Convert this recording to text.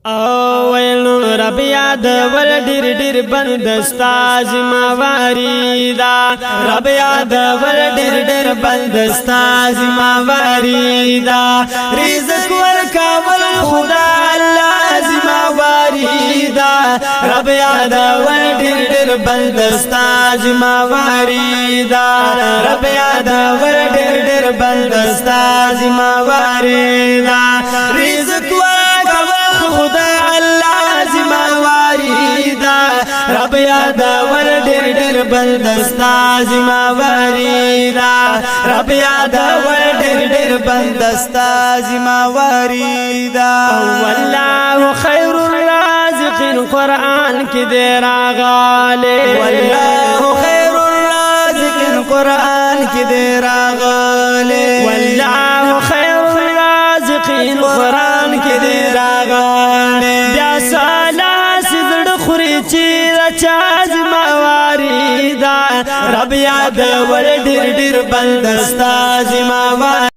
او ویلو رب یاد ول ډیر ډیر بندستا زمواري دا رب یاد ول ډیر ډیر بندستا زمواري دا رزق ورکا ول خدا الله زمواري دا رب یاد ول ډیر ډیر بندستا زمواري دا رب یاد ول ډیر ډیر بندستا زمواري دا رزق خدا اللہ زمواری دا رب یاد ور ډیر ډیر بندستا زمواری دا رب یاد ور ډیر ډیر بندستا زمواری دا والله خیر الرازقین قرآن کی دے راغالے والله خیر الرازقین قرآن کی دے راغالے والله خیر الرازقین قرآن کی دے راغالے بیا سالا سدڑ خوری چیر چاز مواری دا رب یاد ور ډیر ډیر بندستا زمواری